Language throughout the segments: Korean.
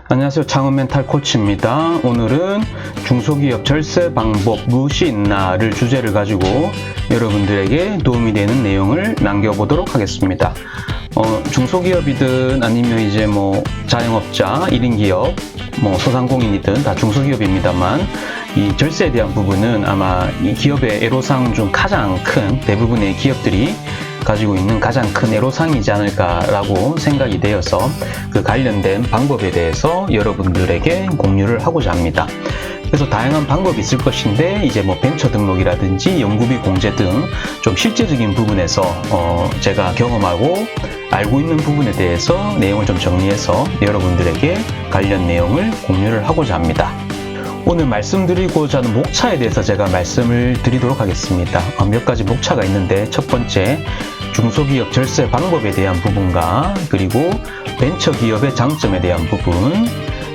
안녕하세요. 창업 멘탈 코치입니다. 오늘은 중소기업 절세 방법 무엇이 있나를 주제를 가지고 여러분들에게 도움이 되는 내용을 남겨보도록 하겠습니다. 중소기업이든 아니면 이제 자영업자, 1인 기업, 소상공인이든 다 중소기업입니다만 이 절세에 대한 부분은 아마 이 기업의 애로사항 중 가장 큰 대부분의 기업들이 가지고 있는 가장 큰 애로사항이지 않을까라고 생각이 되어서 그 관련된 방법에 대해서 여러분들에게 공유를 하고자 합니다. 그래서 다양한 방법이 있을 것인데 이제 벤처 등록이라든지 연구비 공제 등 좀 실제적인 부분에서 제가 경험하고 알고 있는 부분에 대해서 내용을 좀 정리해서 여러분들에게 관련 내용을 공유를 하고자 합니다. 오늘 말씀드리고자 하는 목차에 대해서 제가 말씀을 드리도록 하겠습니다. 몇 가지 목차가 있는데 첫 번째, 중소기업 절세 방법에 대한 부분과 그리고 벤처기업의 장점에 대한 부분,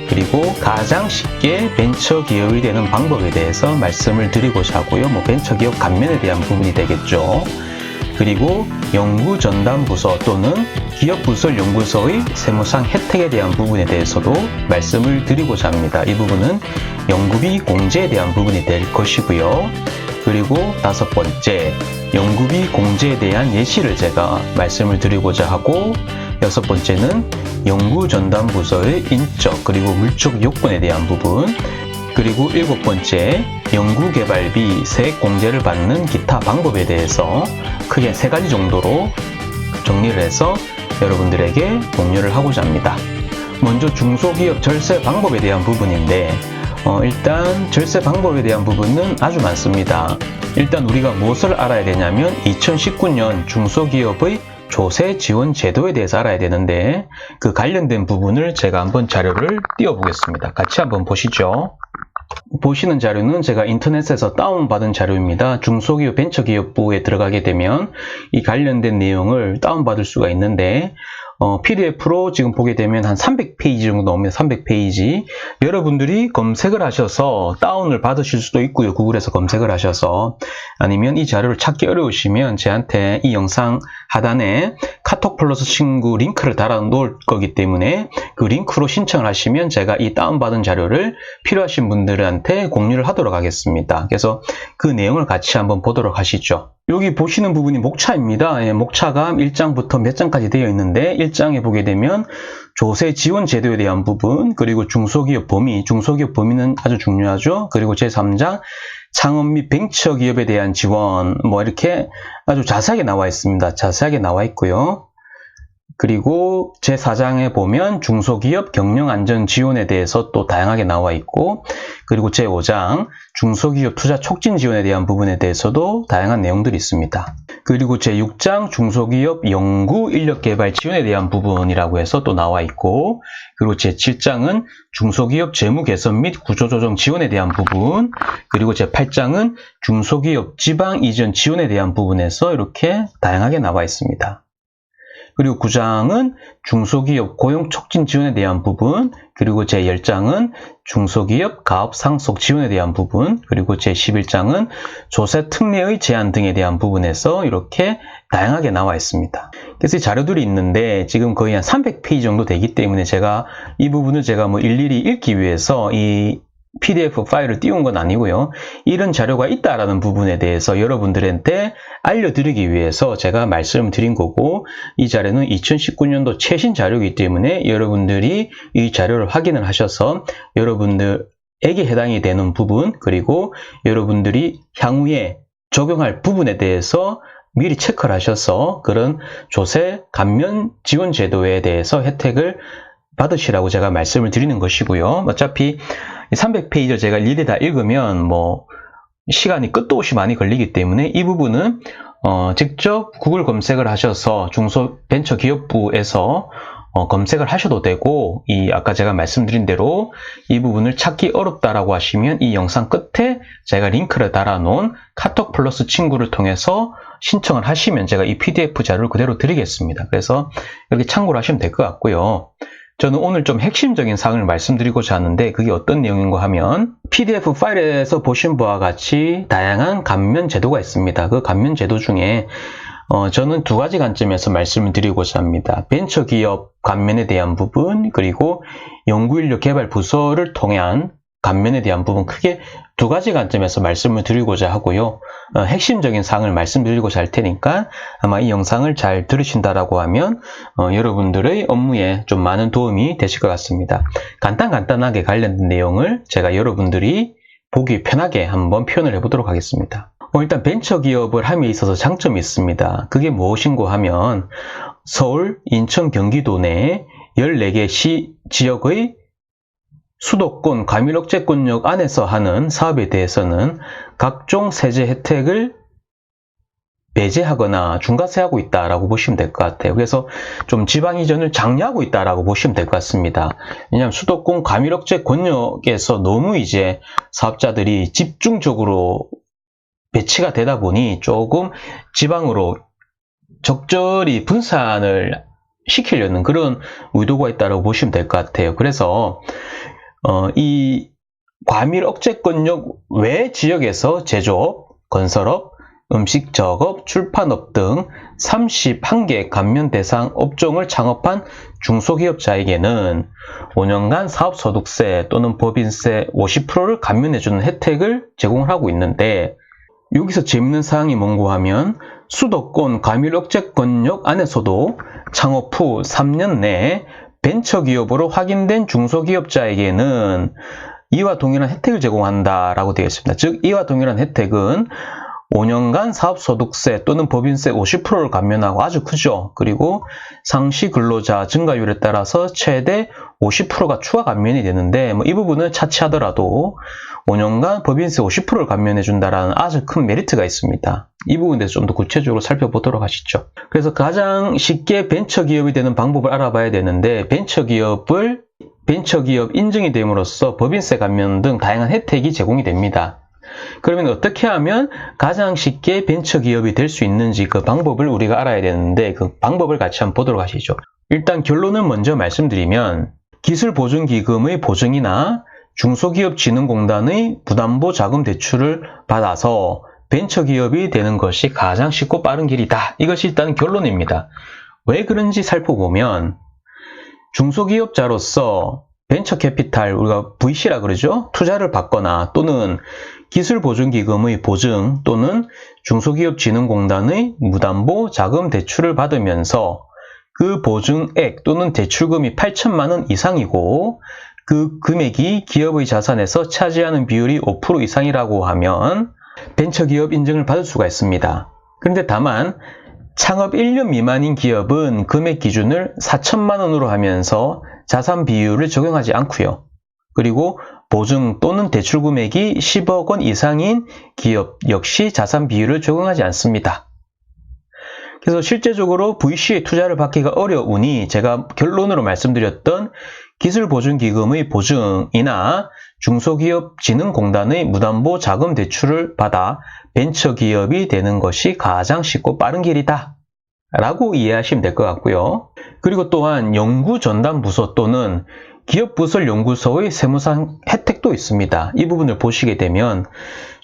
그리고 가장 쉽게 벤처기업이 되는 방법에 대해서 말씀을 드리고자 하고요. 벤처기업 감면에 대한 부분이 되겠죠. 그리고 연구전담부서 또는 기업부설연구소의 세무상 혜택에 대한 부분에 대해서도 말씀을 드리고자 합니다. 이 부분은 연구비 공제에 대한 부분이 될 것이고요. 그리고 다섯 번째, 연구비 공제에 대한 예시를 제가 말씀을 드리고자 하고, 여섯 번째는 연구전담부서의 인적 그리고 물적 요건에 대한 부분, 그리고 일곱 번째, 연구개발비 세액 공제를 받는 기타 방법에 대해서 크게 세 가지 정도로 정리를 해서 여러분들에게 공유를 하고자 합니다. 먼저 중소기업 절세 방법에 대한 부분인데 일단 절세 방법에 대한 부분은 아주 많습니다. 일단 우리가 무엇을 알아야 되냐면 2019년 중소기업의 조세 지원 제도에 대해서 알아야 되는데 그 관련된 부분을 제가 한번 자료를 띄워보겠습니다. 같이 한번 보시죠. 보시는 자료는 제가 인터넷에서 다운받은 자료입니다. 중소기업 벤처기업부에 들어가게 되면 이 관련된 내용을 다운받을 수가 있는데 PDF로 지금 보게 되면 한 300페이지 정도 나옵니다. 300페이지. 여러분들이 검색을 하셔서 다운을 받으실 수도 있고요. 구글에서 검색을 하셔서. 아니면 이 자료를 찾기 어려우시면 저한테 이 영상 하단에 카톡 플러스 친구 링크를 달아 놓을 거기 때문에 그 링크로 신청을 하시면 제가 이 다운받은 자료를 필요하신 분들한테 공유를 하도록 하겠습니다. 그래서 그 내용을 같이 한번 보도록 하시죠. 여기 보시는 부분이 목차입니다. 목차가 1장부터 몇 장까지 되어 있는데 1장에 보게 되면 조세 지원 제도에 대한 부분, 그리고 중소기업 범위, 중소기업 범위는 아주 중요하죠. 그리고 제3장 창업 및 벤처기업에 대한 지원, 이렇게 아주 자세하게 나와 있습니다. 자세하게 나와 있고요. 그리고 제4장에 보면 중소기업 경영안전 지원에 대해서 또 다양하게 나와 있고, 그리고 제5장 중소기업 투자 촉진 지원에 대한 부분에 대해서도 다양한 내용들이 있습니다. 그리고 제6장 중소기업 연구 인력 개발 지원에 대한 부분이라고 해서 또 나와 있고, 그리고 제7장은 중소기업 재무 개선 및 구조조정 지원에 대한 부분, 그리고 제8장은 중소기업 지방 이전 지원에 대한 부분에서 이렇게 다양하게 나와 있습니다. 그리고 9장은 중소기업 고용 촉진 지원에 대한 부분, 그리고 제10장은 중소기업 가업 상속 지원에 대한 부분, 그리고 제11장은 조세 특례의 제한 등에 대한 부분에서 이렇게 다양하게 나와 있습니다. 그래서 이 자료들이 있는데 지금 거의 한 300페이지 정도 되기 때문에 제가 이 부분을 제가 일일이 읽기 위해서 이 PDF 파일을 띄운 건 아니고요. 이런 자료가 있다라는 부분에 대해서 여러분들한테 알려드리기 위해서 제가 말씀드린 거고, 이 자료는 2019년도 최신 자료이기 때문에 여러분들이 이 자료를 확인을 하셔서 여러분들에게 해당이 되는 부분, 그리고 여러분들이 향후에 적용할 부분에 대해서 미리 체크를 하셔서 그런 조세 감면 지원 제도에 대해서 혜택을 받으시라고 제가 말씀을 드리는 것이고요. 어차피 300페이지를 제가 일일이 다 읽으면 시간이 끝도 없이 많이 걸리기 때문에 이 부분은 직접 구글 검색을 하셔서 중소벤처기업부에서 검색을 하셔도 되고, 아까 제가 말씀드린 대로 이 부분을 찾기 어렵다라고 하시면 이 영상 끝에 제가 링크를 달아놓은 카톡 플러스 친구를 통해서 신청을 하시면 제가 이 PDF 자료를 그대로 드리겠습니다. 그래서 이렇게 참고를 하시면 될 것 같고요. 저는 오늘 좀 핵심적인 사항을 말씀드리고자 하는데 그게 어떤 내용인가 하면 PDF 파일에서 보신 바와 같이 다양한 감면 제도가 있습니다. 그 감면 제도 중에 저는 두 가지 관점에서 말씀을 드리고자 합니다. 벤처기업 감면에 대한 부분, 그리고 연구인력 개발 부서를 통한 감면에 대한 부분, 크게 두 가지 관점에서 말씀을 드리고자 하고요. 핵심적인 사항을 말씀드리고자 할 테니까 아마 이 영상을 잘 들으신다라고 하면 여러분들의 업무에 좀 많은 도움이 되실 것 같습니다. 간단하게 관련된 내용을 제가 여러분들이 보기 편하게 한번 표현을 해보도록 하겠습니다. 일단 벤처기업을 함에 있어서 장점이 있습니다. 그게 무엇인고 하면 서울, 인천, 경기도 내 14개 시 지역의 수도권 과밀억제권역 안에서 하는 사업에 대해서는 각종 세제 혜택을 배제하거나 중과세하고 있다라고 보시면 될 것 같아요. 그래서 좀 지방 이전을 장려하고 있다라고 보시면 될 것 같습니다. 왜냐하면 수도권 과밀억제권역에서 너무 이제 사업자들이 집중적으로 배치가 되다 보니 조금 지방으로 적절히 분산을 시키려는 그런 의도가 있다고 보시면 될 것 같아요. 그래서 이 과밀억제권역 외 지역에서 제조업, 건설업, 음식작업, 출판업 등 31개 감면 대상 업종을 창업한 중소기업자에게는 5년간 사업소득세 또는 법인세 50%를 감면해주는 혜택을 제공하고 있는데, 여기서 재밌는 사항이 뭔고 하면 수도권 과밀억제권역 안에서도 창업 후 3년 내에 벤처기업으로 확인된 중소기업자에게는 이와 동일한 혜택을 제공한다라고 되어 있습니다. 즉, 이와 동일한 혜택은 5년간 사업소득세 또는 법인세 50%를 감면하고 아주 크죠. 그리고 상시 근로자 증가율에 따라서 최대 50%가 추가 감면이 되는데 이 부분은 차치하더라도 5년간 법인세 50%를 감면해 준다라는 아주 큰 메리트가 있습니다. 이 부분에 대해서 좀 더 구체적으로 살펴보도록 하시죠. 그래서 가장 쉽게 벤처기업이 되는 방법을 알아봐야 되는데, 벤처기업 인증이 됨으로써 법인세 감면 등 다양한 혜택이 제공이 됩니다. 그러면 어떻게 하면 가장 쉽게 벤처기업이 될 수 있는지 그 방법을 우리가 알아야 되는데, 그 방법을 같이 한번 보도록 하시죠. 일단 결론을 먼저 말씀드리면, 기술보증기금의 보증이나 중소기업진흥공단의 부담보 자금 대출을 받아서 벤처기업이 되는 것이 가장 쉽고 빠른 길이다. 이것이 일단 결론입니다. 왜 그런지 살펴보면, 중소기업자로서 벤처캐피탈, 우리가 VC라 그러죠? 투자를 받거나 또는 기술보증기금의 보증 또는 중소기업진흥공단의 무담보 자금 대출을 받으면서 그 보증액 또는 대출금이 8천만 원 이상이고 그 금액이 기업의 자산에서 차지하는 비율이 5% 이상이라고 하면 벤처기업 인증을 받을 수가 있습니다. 그런데 다만 창업 1년 미만인 기업은 금액 기준을 4천만 원으로 하면서 자산 비율을 적용하지 않고요. 그리고 보증 또는 대출 금액이 10억 원 이상인 기업 역시 자산 비율을 적용하지 않습니다. 그래서 실제적으로 VC에 투자를 받기가 어려우니 제가 결론으로 말씀드렸던 기술보증기금의 보증이나 중소기업진흥공단의 무담보 자금 대출을 받아 벤처기업이 되는 것이 가장 쉽고 빠른 길이다 라고 이해하시면 될 것 같고요. 그리고 또한 연구전담부서 또는 기업부설연구소의 세무상 혜택도 있습니다. 이 부분을 보시게 되면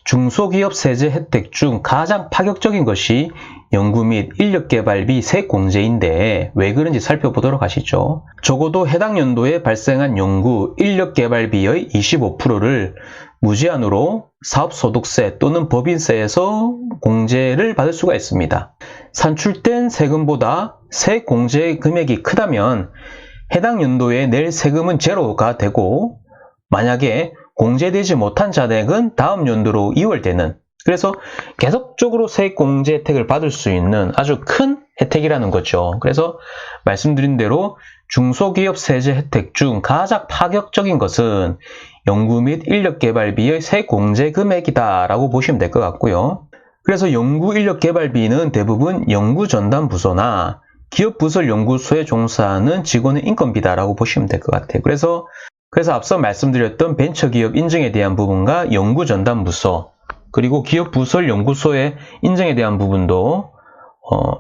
중소기업 세제 혜택 중 가장 파격적인 것이 연구 및 인력개발비 세공제인데 왜 그런지 살펴보도록 하시죠. 적어도 해당 연도에 발생한 연구 인력개발비의 25%를 무제한으로 사업소득세 또는 법인세에서 공제를 받을 수가 있습니다. 산출된 세금보다 세공제 금액이 크다면 해당 연도에 낼 세금은 제로가 되고, 만약에 공제되지 못한 잔액은 다음 연도로 이월되는, 그래서 계속적으로 세액공제 혜택을 받을 수 있는 아주 큰 혜택이라는 거죠. 그래서 말씀드린 대로 중소기업 세제 혜택 중 가장 파격적인 것은 연구 및 인력개발비의 세공제 금액이다 라고 보시면 될 것 같고요. 그래서 연구 인력개발비는 대부분 연구전담부서나 기업부설연구소에 종사하는 직원의 인건비다라고 보시면 될 것 같아요. 그래서 앞서 말씀드렸던 벤처기업 인증에 대한 부분과 연구전담부서 그리고 기업부설연구소의 인증에 대한 부분도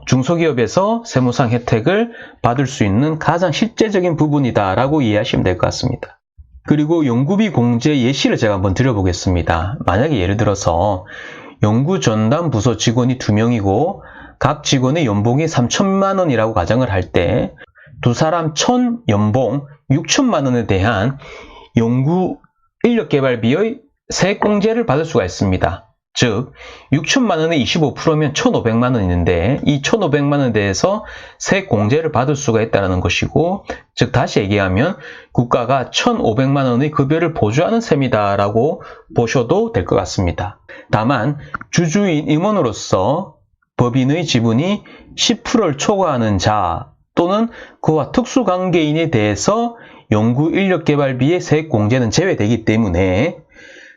중소기업에서 세무상 혜택을 받을 수 있는 가장 실제적인 부분이다라고 이해하시면 될 것 같습니다. 그리고 연구비 공제 예시를 제가 한번 드려보겠습니다. 만약에 예를 들어서 연구전담 부서 직원이 2명이고 각 직원의 연봉이 3천만 원이라고 가정을 할 때 두 사람 연봉 6천만 원에 대한 연구 인력개발비의 세액공제를 받을 수가 있습니다. 즉 6천만 원에 25%면 1,500만 원이 있는데 이 1,500만 원에 대해서 세액공제를 받을 수가 있다는 것이고, 즉 다시 얘기하면 국가가 1,500만 원의 급여를 보조하는 셈이다라고 보셔도 될 것 같습니다. 다만 주주인 임원으로서 법인의 지분이 10%를 초과하는 자 또는 그와 특수관계인에 대해서 연구인력개발비의 세액공제는 제외되기 때문에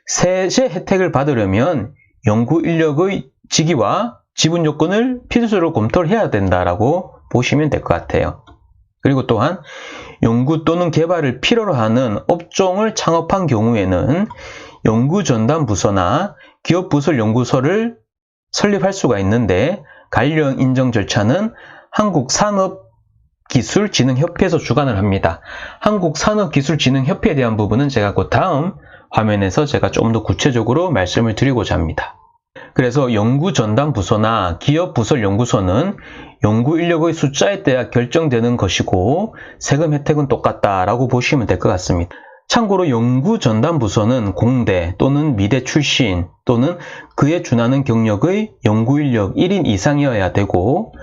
세제 혜택을 받으려면 연구인력의 직위와 지분 요건을 필수로 검토를 해야 된다라고 보시면 될 것 같아요. 그리고 또한 연구 또는 개발을 필요로 하는 업종을 창업한 경우에는 연구전담부서나 기업부설 연구소를 설립할 수가 있는데 관련 인정 절차는 한국산업기술진흥협회에서 주관을 합니다. 한국산업기술진흥협회에 대한 부분은 제가 그 다음 화면에서 제가 좀 더 구체적으로 말씀을 드리고자 합니다. 그래서 연구전담부서나 기업부설연구소는 연구인력의 숫자에 따라 결정되는 것이고 세금 혜택은 똑같다라고 보시면 될 것 같습니다. 참고로 연구전담부서는 공대 또는 미대 출신 또는 그에 준하는 경력의 연구인력 1인 이상이어야 되고,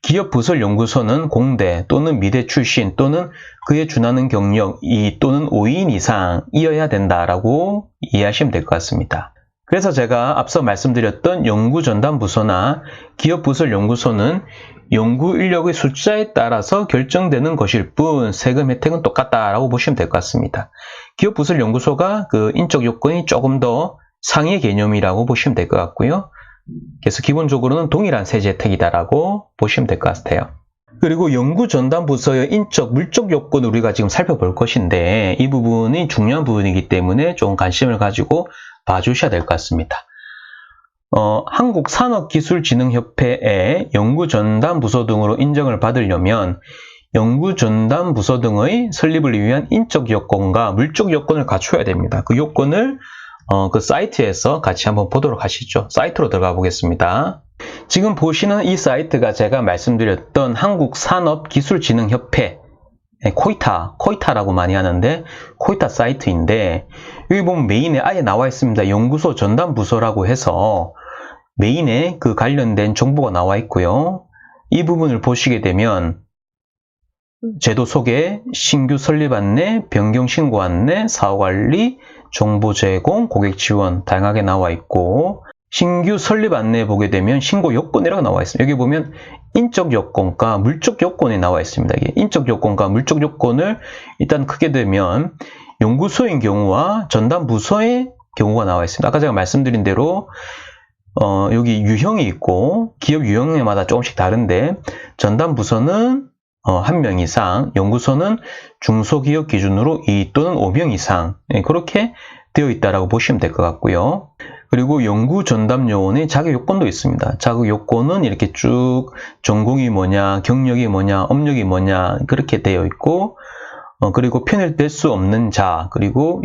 기업부설연구소는 공대 또는 미대 출신 또는 그에 준하는 경력 2 또는 5인 이상이어야 된다라고 이해하시면 될 것 같습니다. 그래서 제가 앞서 말씀드렸던 연구전담부서나 기업부설연구소는 연구인력의 숫자에 따라서 결정되는 것일 뿐 세금 혜택은 똑같다라고 보시면 될 것 같습니다. 기업부설연구소가 그 인적 요건이 조금 더 상위 개념이라고 보시면 될 것 같고요. 그래서 기본적으로는 동일한 세제 혜택이다라고 보시면 될 것 같아요. 그리고 연구전담부서의 인적, 물적 요건을 우리가 지금 살펴볼 것인데 이 부분이 중요한 부분이기 때문에 좀 관심을 가지고 봐주셔야 될 것 같습니다. 한국산업기술진흥협회의 연구전담부서 등으로 인정을 받으려면 연구전담부서 등의 설립을 위한 인적 요건과 물적 요건을 갖춰야 됩니다. 그 요건을 그 사이트에서 같이 한번 보도록 하시죠. 사이트로 들어가 보겠습니다. 지금 보시는 이 사이트가 제가 말씀드렸던 한국산업기술진흥협회 코이타라고 많이 하는데 코이타 사이트인데, 여기 보면 메인에 아예 나와 있습니다. 연구소 전담부서라고 해서 메인에 그 관련된 정보가 나와 있고요. 이 부분을 보시게 되면 제도 소개, 신규 설립 안내, 변경 신고 안내, 사후관리, 정보 제공, 고객 지원 다양하게 나와 있고, 신규 설립 안내에 보게 되면 신고 요건이라고 나와 있습니다. 여기 보면 인적 요건과 물적 요건이 나와 있습니다. 인적 요건과 물적 요건을 일단 크게 되면 연구소인 경우와 전담부서의 경우가 나와 있습니다. 아까 제가 말씀드린 대로 여기 유형이 있고 기업 유형마다 조금씩 다른데, 전담부서는 1명 이상, 연구소는 중소기업 기준으로 2 또는 5명 이상 그렇게 되어 있다고 보시면 될 것 같고요. 그리고 연구전담요원의 자격요건도 있습니다. 자격요건은 이렇게 쭉 전공이 뭐냐, 경력이 뭐냐, 업력이 뭐냐 그렇게 되어 있고, 그리고 편입될 수 없는 자, 그리고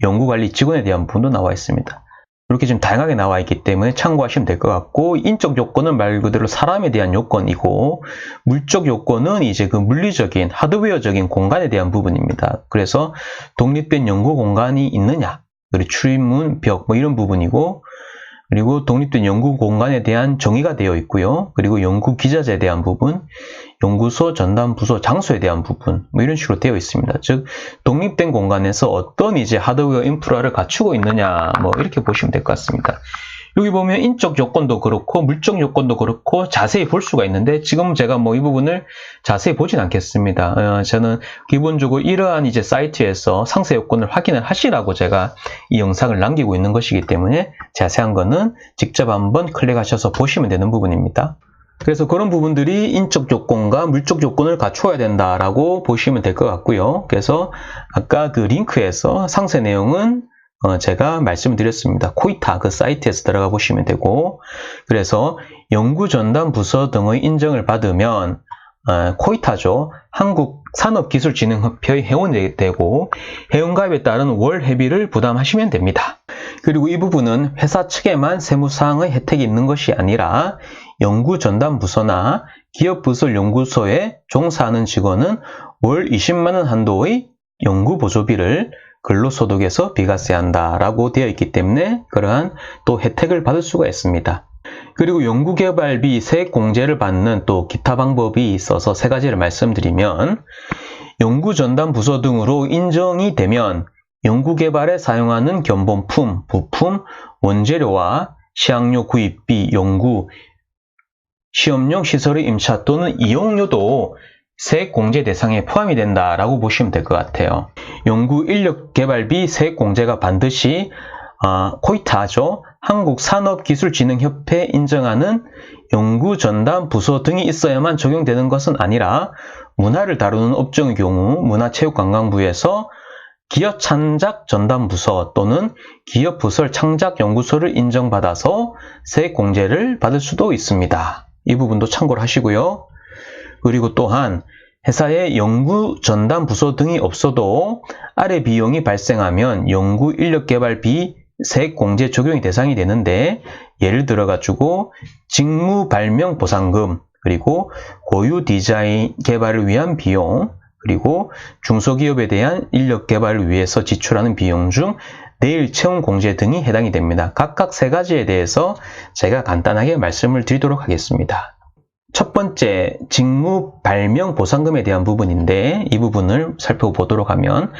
연구관리 직원에 대한 부분도 나와 있습니다. 이렇게 좀 다양하게 나와 있기 때문에 참고하시면 될 것 같고, 인적 요건은 말 그대로 사람에 대한 요건이고, 물적 요건은 이제 그 물리적인 하드웨어적인 공간에 대한 부분입니다. 그래서 독립된 연구 공간이 있느냐, 그리고 출입문, 벽 뭐 이런 부분이고, 그리고 독립된 연구 공간에 대한 정의가 되어 있고요. 그리고 연구 기자재에 대한 부분, 연구소, 전담부서, 장소에 대한 부분 뭐 이런 식으로 되어 있습니다. 즉 독립된 공간에서 어떤 이제 하드웨어 인프라를 갖추고 있느냐 뭐 이렇게 보시면 될 것 같습니다. 여기 보면 인적 요건도 그렇고 물적 요건도 그렇고 자세히 볼 수가 있는데, 지금 제가 뭐 이 부분을 자세히 보진 않겠습니다. 저는 기본적으로 이러한 이제 사이트에서 상세 요건을 확인을 하시라고 제가 이 영상을 남기고 있는 것이기 때문에 자세한 거는 직접 한번 클릭하셔서 보시면 되는 부분입니다. 그래서 그런 부분들이 인적 요건과 물적 요건을 갖춰야 된다라고 보시면 될 것 같고요. 그래서 아까 그 링크에서 상세 내용은 제가 말씀드렸습니다. 코이타 그 사이트에서 들어가 보시면 되고, 그래서 연구전담부서 등의 인정을 받으면 코이타죠. 한국산업기술진흥협회의 회원이 되고 회원가입에 따른 월 회비를 부담하시면 됩니다. 그리고 이 부분은 회사 측에만 세무사항의 혜택이 있는 것이 아니라 연구전담부서나 기업부설연구소에 종사하는 직원은 월 20만 원 한도의 연구보조비를 근로소득에서 비과세한다라고 되어 있기 때문에 그러한 또 혜택을 받을 수가 있습니다. 그리고 연구개발비 세액공제를 받는 또 기타 방법이 있어서 세 가지를 말씀드리면, 연구전담부서 등으로 인정이 되면 연구개발에 사용하는 견본품, 부품, 원재료와 시약료 구입비, 연구, 시험용 시설의 임차 또는 이용료도 세액공제 대상에 포함이 된다라고 보시면 될 것 같아요. 연구인력개발비 세액공제가 반드시 코이타죠. 한국산업기술진흥협회 인정하는 연구전담부서 등이 있어야만 적용되는 것은 아니라 문화를 다루는 업종의 경우 문화체육관광부에서 기업찬작전담부서 또는 기업부설창작연구소를 인정받아서 세액공제를 받을 수도 있습니다. 이 부분도 참고를 하시고요. 그리고 또한 회사에 연구전담부서 등이 없어도 아래 비용이 발생하면 연구인력개발비 세액공제 적용이 대상이 되는데, 예를 들어 가지고 직무발명보상금, 그리고 고유 디자인 개발을 위한 비용, 그리고 중소기업에 대한 인력개발을 위해서 지출하는 비용 중 내일 채용공제 등이 해당이 됩니다. 각각 세 가지에 대해서 제가 간단하게 말씀을 드리도록 하겠습니다. 첫 번째, 직무발명보상금에 대한 부분인데, 이 부분을 살펴보도록 하면,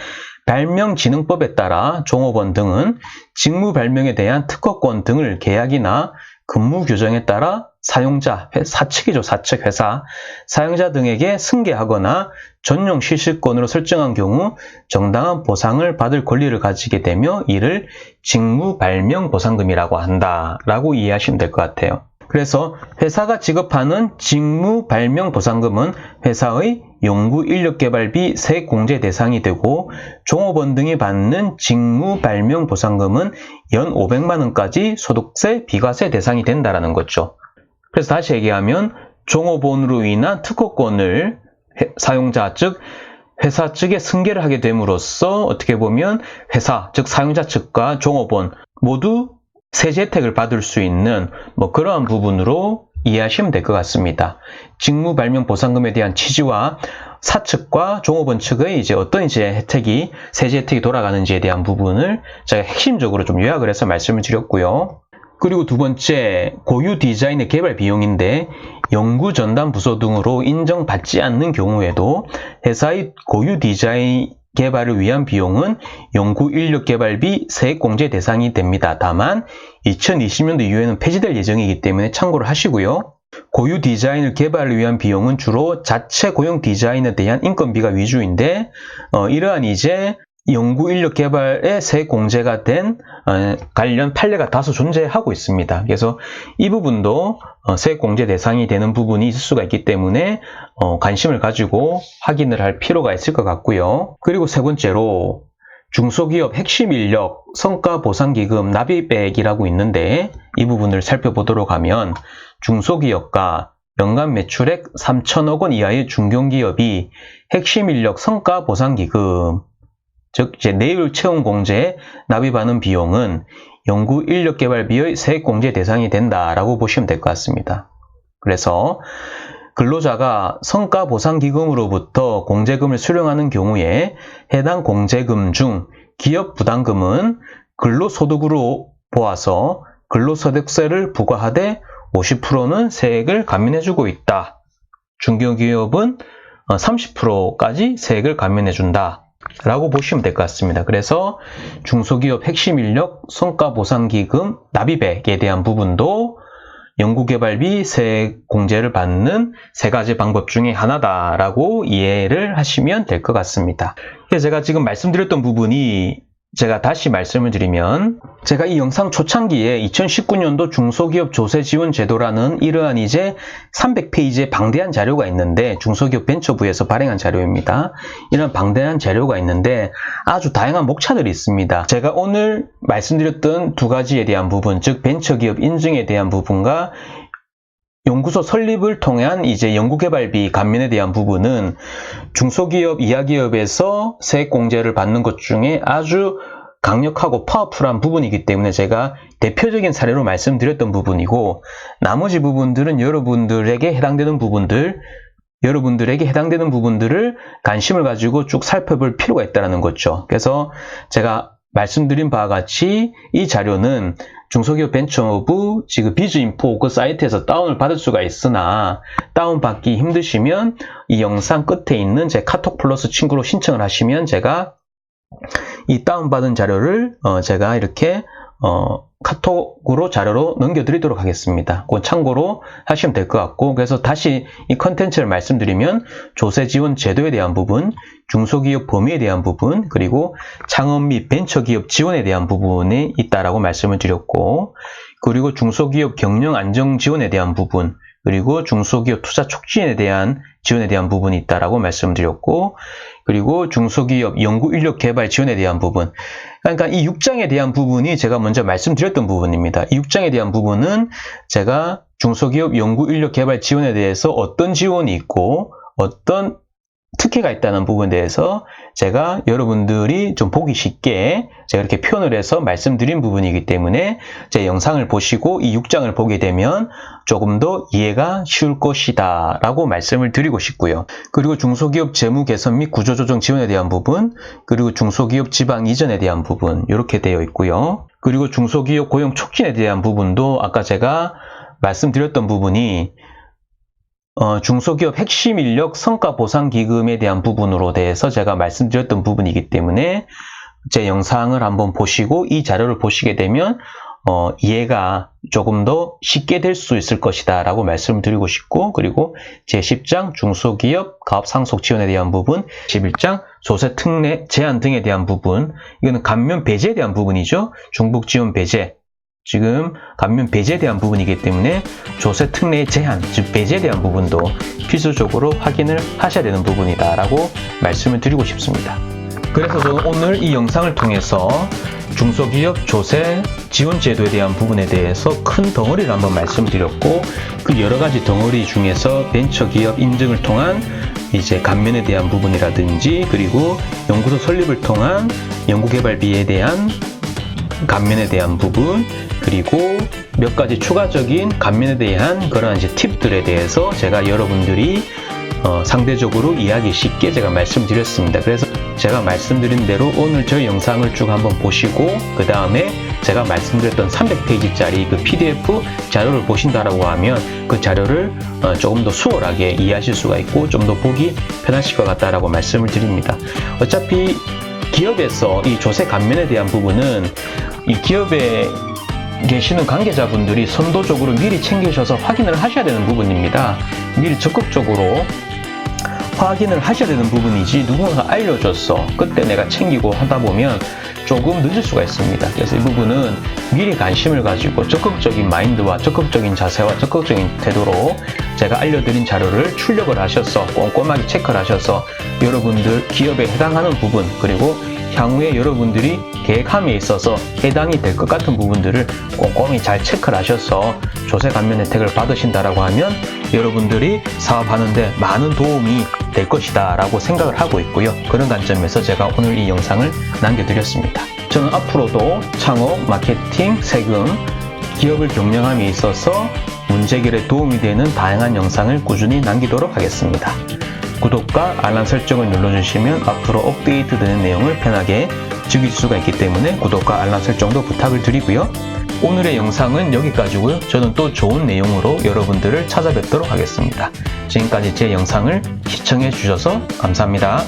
발명진흥법에 따라 종업원 등은 직무발명에 대한 특허권 등을 계약이나 근무규정에 따라 사용자, 사측이죠, 사측 회사, 사용자 등에게 승계하거나 전용 실시권으로 설정한 경우 정당한 보상을 받을 권리를 가지게 되며 이를 직무발명보상금이라고 한다라고 이해하시면 될 것 같아요. 그래서 회사가 지급하는 직무발명보상금은 회사의 연구인력개발비 세액공제 대상이 되고, 종업원 등이 받는 직무발명보상금은 연 500만 원까지 소득세 비과세 대상이 된다는 거죠. 그래서 다시 얘기하면 종업원으로 인한 특허권을 사용자 즉 회사 측에 승계를 하게 됨으로써 어떻게 보면 회사 즉 사용자 측과 종업원 모두 세제 혜택을 받을 수 있는 그러한 부분으로 이해하시면 될 것 같습니다. 직무발명보상금에 대한 취지와 사측과 종업원 측의 어떤 혜택이, 세제 혜택이 돌아가는지에 대한 부분을 제가 핵심적으로 좀 요약을 해서 말씀을 드렸고요. 그리고 두 번째, 고유 디자인의 개발 비용인데, 연구전담부서 등으로 인정받지 않는 경우에도 회사의 고유 디자인 개발을 위한 비용은 연구인력개발비 세액공제 대상이 됩니다. 다만 2020년도 이후에는 폐지될 예정이기 때문에 참고를 하시고요. 고유 디자인을 개발을 위한 비용은 주로 자체 고용 디자인에 대한 인건비가 위주인데, 이러한 연구인력 개발에 세액공제가 된 관련 판례가 다소 존재하고 있습니다. 그래서 이 부분도 세액공제 대상이 되는 부분이 있을 수가 있기 때문에 관심을 가지고 확인을 할 필요가 있을 것 같고요. 그리고 세 번째로 중소기업 핵심인력 성과보상기금 납입액이라고 있는데, 이 부분을 살펴보도록 하면 중소기업과 연간 매출액 3천억 원 이하의 중견기업이 핵심인력 성과보상기금 즉 내일 채용공제에 납입하는 비용은 연구인력개발비의 세액공제 대상이 된다라고 보시면 될 것 같습니다. 그래서 근로자가 성과보상기금으로부터 공제금을 수령하는 경우에 해당 공제금 중 기업부담금은 근로소득으로 보아서 근로소득세를 부과하되 50%는 세액을 감면해주고 있다. 중견기업은 30%까지 세액을 감면해준다. 라고 보시면 될 것 같습니다. 그래서 중소기업 핵심인력 성과보상기금 납입액에 대한 부분도 연구개발비 세액 공제를 받는 세 가지 방법 중에 하나다라고 이해를 하시면 될 것 같습니다. 제가 지금 말씀드렸던 부분이 제가 다시 말씀을 드리면, 제가 이 영상 초창기에 2019년도 중소기업 조세 지원 제도라는 이러한 이제 300페이지의 방대한 자료가 있는데, 중소기업 벤처부에서 발행한 자료입니다. 이런 방대한 자료가 있는데 아주 다양한 목차들이 있습니다. 제가 오늘 말씀드렸던 두 가지에 대한 부분, 즉 벤처기업 인증에 대한 부분과 연구소 설립을 통한 이제 연구개발비 감면에 대한 부분은 중소기업, 이하기업에서 세액공제를 받는 것 중에 아주 강력하고 파워풀한 부분이기 때문에 제가 대표적인 사례로 말씀드렸던 부분이고, 나머지 부분들은 여러분들에게 해당되는 부분들을 관심을 가지고 쭉 살펴볼 필요가 있다는 거죠. 그래서 제가 말씀드린 바와 같이 이 자료는 중소기업 벤처부 지금 비즈인포 그 사이트에서 다운을 받을 수가 있으나, 다운받기 힘드시면 이 영상 끝에 있는 제 카톡 플러스 친구로 신청을 하시면 제가 이 다운받은 자료를 제가 이렇게 카톡으로 자료로 넘겨드리도록 하겠습니다. 그건 참고로 하시면 될 것 같고, 그래서 다시 이 컨텐츠를 말씀드리면 조세 지원 제도에 대한 부분, 중소기업 범위에 대한 부분, 그리고 창업 및 벤처기업 지원에 대한 부분이 있다라고 말씀을 드렸고, 그리고 중소기업 경영 안정 지원에 대한 부분, 그리고 중소기업 투자 촉진에 대한 지원에 대한 부분이 있다라고 말씀드렸고, 그리고 중소기업 연구 인력 개발 지원에 대한 부분, 그러니까 이 6장에 대한 부분이 제가 먼저 말씀드렸던 부분입니다. 이 6장에 대한 부분은 제가 중소기업 연구 인력 개발 지원에 대해서 어떤 지원이 있고 어떤 특혜가 있다는 부분에 대해서 제가 여러분들이 좀 보기 쉽게 제가 이렇게 표현을 해서 말씀드린 부분이기 때문에 제 영상을 보시고 이 6장을 보게 되면 조금 더 이해가 쉬울 것이다 라고 말씀을 드리고 싶고요. 그리고 중소기업 재무 개선 및 구조조정 지원에 대한 부분, 그리고 중소기업 지방 이전에 대한 부분 이렇게 되어 있고요. 그리고 중소기업 고용 촉진에 대한 부분도 아까 제가 말씀드렸던 부분이 중소기업 핵심 인력 성과 보상 기금에 대한 부분으로 대해서 제가 말씀드렸던 부분이기 때문에 제 영상을 한번 보시고 이 자료를 보시게 되면 이해가 조금 더 쉽게 될 수 있을 것이다 라고 말씀을 드리고 싶고, 그리고 제10장 중소기업 가업 상속 지원에 대한 부분, 11장 조세 특례 제한 등에 대한 부분, 이거는 감면 배제에 대한 부분이죠. 중복 지원 배제, 지금 감면 배제에 대한 부분이기 때문에 조세 특례 제한, 즉 배제에 대한 부분도 필수적으로 확인을 하셔야 되는 부분이다 라고 말씀을 드리고 싶습니다. 그래서 저는 오늘 이 영상을 통해서 중소기업 조세 지원 제도에 대한 부분에 대해서 큰 덩어리를 한번 말씀드렸고, 그 여러 가지 덩어리 중에서 벤처기업 인증을 통한 이제 감면에 대한 부분이라든지, 그리고 연구소 설립을 통한 연구개발비에 대한 감면에 대한 부분, 그리고 몇 가지 추가적인 감면에 대한 그런 이제 팁들에 대해서 제가 여러분들이 상대적으로 이해하기 쉽게 제가 말씀드렸습니다. 그래서 제가 말씀드린 대로 오늘 저희 영상을 쭉 한번 보시고 그 다음에 제가 말씀드렸던 300페이지짜리 그 PDF 자료를 보신다라고 하면 그 자료를 조금 더 수월하게 이해하실 수가 있고 좀 더 보기 편하실 것 같다라고 말씀을 드립니다. 어차피 기업에서 이 조세 감면에 대한 부분은 이 기업에 계시는 관계자분들이 선도적으로 미리 챙기셔서 확인을 하셔야 되는 부분입니다. 미리 적극적으로 확인을 하셔야 되는 부분이지 누군가가 알려줬어, 그때 내가 챙기고 하다 보면 조금 늦을 수가 있습니다. 그래서 이 부분은 미리 관심을 가지고 적극적인 마인드와 적극적인 자세와 적극적인 태도로 제가 알려드린 자료를 출력을 하셔서 꼼꼼하게 체크를 하셔서 여러분들 기업에 해당하는 부분, 그리고 향후에 여러분들이 계획함에 있어서 해당이 될 것 같은 부분들을 꼼꼼히 잘 체크를 하셔서 조세 감면 혜택을 받으신다라고 하면 여러분들이 사업하는데 많은 도움이 될 것이다 라고 생각을 하고 있고요. 그런 관점에서 제가 오늘 이 영상을 남겨드렸습니다. 저는 앞으로도 창업, 마케팅, 세금, 기업을 경영함에 있어서 문제결에 도움이 되는 다양한 영상을 꾸준히 남기도록 하겠습니다. 구독과 알람 설정을 눌러주시면 앞으로 업데이트되는 내용을 편하게 즐길 수가 있기 때문에 구독과 알람 설정도 부탁을 드리고요. 오늘의 영상은 여기까지고요. 저는 또 좋은 내용으로 여러분들을 찾아뵙도록 하겠습니다. 지금까지 제 영상을 시청해 주셔서 감사합니다.